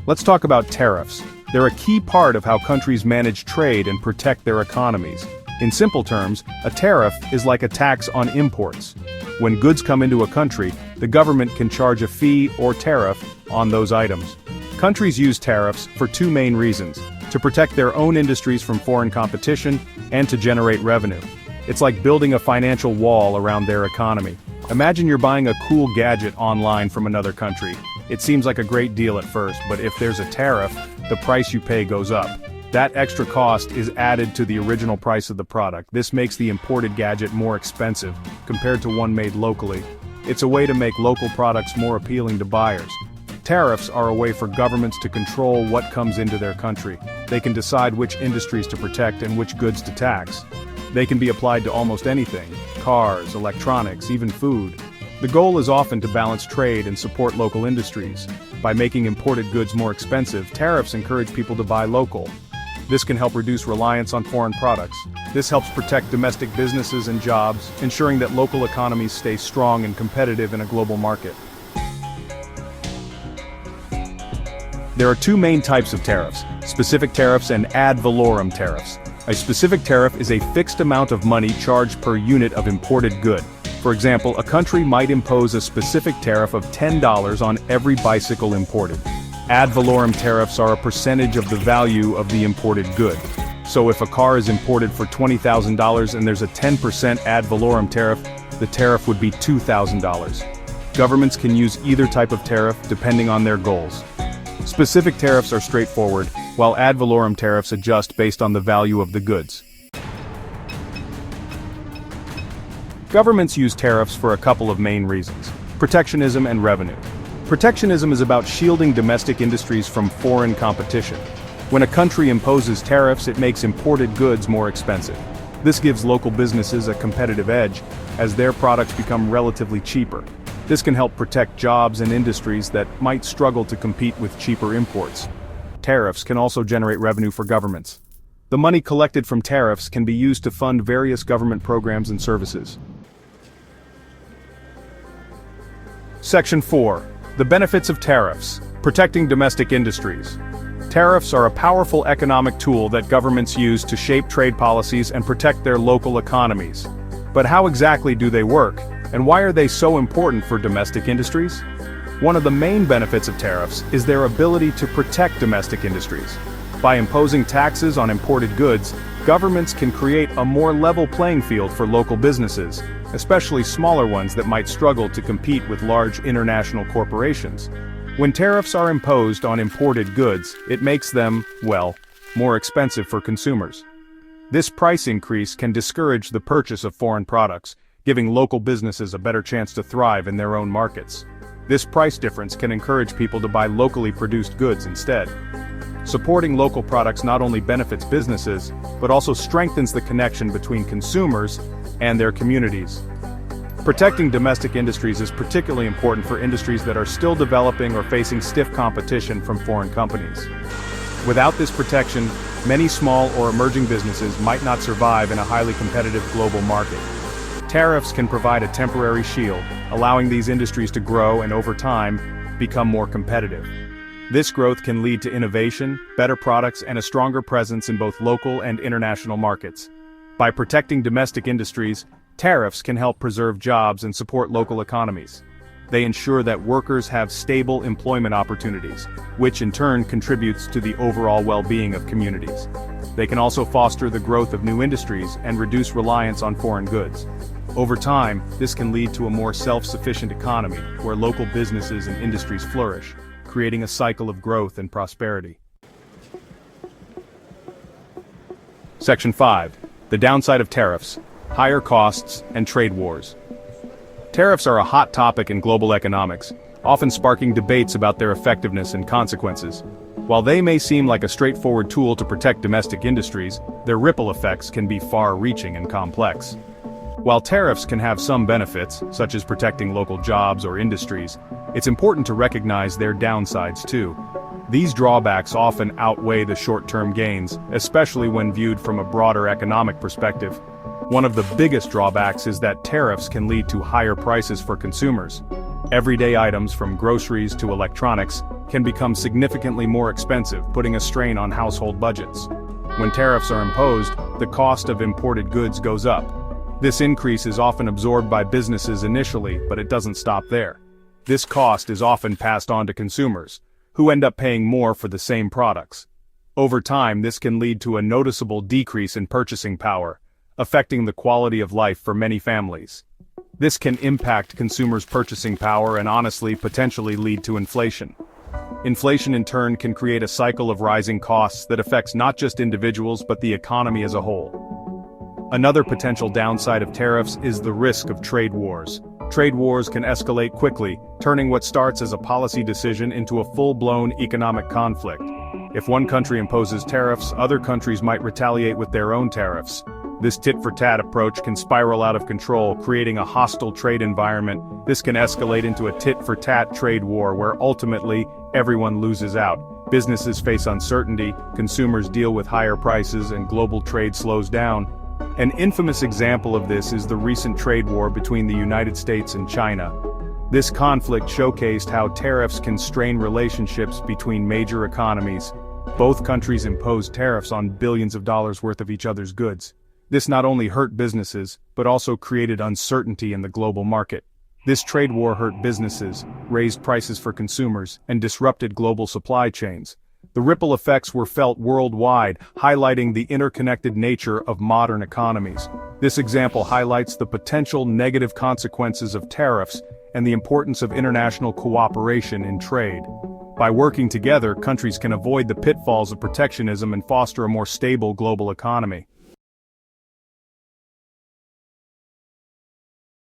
Let's talk about tariffs. They're a key part of how countries manage trade and protect their economies. In simple terms, a tariff is like a tax on imports. When goods come into a country, the government can charge a fee or tariff on those items. Countries use tariffs for two main reasons: to protect their own industries from foreign competition and to generate revenue. It's like building a financial wall around their economy. Imagine you're buying a cool gadget online from another country. It seems like a great deal at first, but if there's a tariff, the price you pay goes up. That extra cost is added to the original price of the product. This makes the imported gadget more expensive compared to one made locally. It's a way to make local products more appealing to buyers. Tariffs are a way for governments to control what comes into their country. They can decide which industries to protect and which goods to tax. They can be applied to almost anything: cars, electronics, even food. The goal is often to balance trade and support local industries. By making imported goods more expensive, tariffs encourage people to buy local. This can help reduce reliance on foreign products. This helps protect domestic businesses and jobs, ensuring that local economies stay strong and competitive in a global market. There are two main types of tariffs: specific tariffs and ad valorem tariffs. A specific tariff is a fixed amount of money charged per unit of imported good. For example, a country might impose a specific tariff of $10 on every bicycle imported. Ad valorem tariffs are a percentage of the value of the imported good. So if a car is imported for $20,000 and there's a 10% ad valorem tariff, the tariff would be $2,000. Governments can use either type of tariff depending on their goals. Specific tariffs are straightforward, while ad valorem tariffs adjust based on the value of the goods. Governments use tariffs for a couple of main reasons: protectionism and revenue. Protectionism is about shielding domestic industries from foreign competition. When a country imposes tariffs, it makes imported goods more expensive. This gives local businesses a competitive edge, as their products become relatively cheaper. This can help protect jobs and industries that might struggle to compete with cheaper imports. Tariffs can also generate revenue for governments. The money collected from tariffs can be used to fund various government programs and services. Section 4. The benefits of tariffs: protecting domestic industries. Tariffs are a powerful economic tool that governments use to shape trade policies and protect their local economies. But how exactly do they work, and why are they so important for domestic industries? One of the main benefits of tariffs is their ability to protect domestic industries. By imposing taxes on imported goods, governments can create a more level playing field for local businesses, especially smaller ones that might struggle to compete with large international corporations. When tariffs are imposed on imported goods, it makes them, well, more expensive for consumers. This price increase can discourage the purchase of foreign products, giving local businesses a better chance to thrive in their own markets. This price difference can encourage people to buy locally produced goods instead. Supporting local products not only benefits businesses, but also strengthens the connection between consumers and their communities. Protecting domestic industries is particularly important for industries that are still developing or facing stiff competition from foreign companies. Without this protection, many small or emerging businesses might not survive in a highly competitive global market. Tariffs can provide a temporary shield, allowing these industries to grow and over time, become more competitive. This growth can lead to innovation, better products, and a stronger presence in both local and international markets. By protecting domestic industries, tariffs can help preserve jobs and support local economies. They ensure that workers have stable employment opportunities, which in turn contributes to the overall well-being of communities. They can also foster the growth of new industries and reduce reliance on foreign goods. Over time, this can lead to a more self-sufficient economy, where local businesses and industries flourish, creating a cycle of growth and prosperity. Section 5. The downside of tariffs: higher costs and trade wars. Tariffs are a hot topic in global economics, often sparking debates about their effectiveness and consequences. While they may seem like a straightforward tool to protect domestic industries, their ripple effects can be far-reaching and complex. While tariffs can have some benefits, such as protecting local jobs or industries, it's important to recognize their downsides too. These drawbacks often outweigh the short-term gains, especially when viewed from a broader economic perspective. One of the biggest drawbacks is that tariffs can lead to higher prices for consumers. Everyday items from groceries to electronics can become significantly more expensive, putting a strain on household budgets. When tariffs are imposed, the cost of imported goods goes up. This increase is often absorbed by businesses initially, but it doesn't stop there. This cost is often passed on to consumers, who end up paying more for the same products. Over time, this can lead to a noticeable decrease in purchasing power, affecting the quality of life for many families. This can impact consumers' purchasing power and honestly potentially lead to inflation. Inflation in turn can create a cycle of rising costs that affects not just individuals but the economy as a whole. Another potential downside of tariffs is the risk of trade wars. Trade wars can escalate quickly, turning what starts as a policy decision into a full-blown economic conflict. If one country imposes tariffs, other countries might retaliate with their own tariffs. This tit-for-tat approach can spiral out of control, creating a hostile trade environment. This can escalate into a tit-for-tat trade war where ultimately everyone loses out. Businesses face uncertainty, consumers deal with higher prices, and global trade slows down. An infamous example of this is the recent trade war between the United States and China. This conflict showcased how tariffs can strain relationships between major economies. Both countries imposed tariffs on billions of dollars worth of each other's goods. This not only hurt businesses, but also created uncertainty in the global market. This trade war hurt businesses, raised prices for consumers, and disrupted global supply chains. The ripple effects were felt worldwide, highlighting the interconnected nature of modern economies. This example highlights the potential negative consequences of tariffs and the importance of international cooperation in trade. By working together, countries can avoid the pitfalls of protectionism and foster a more stable global economy.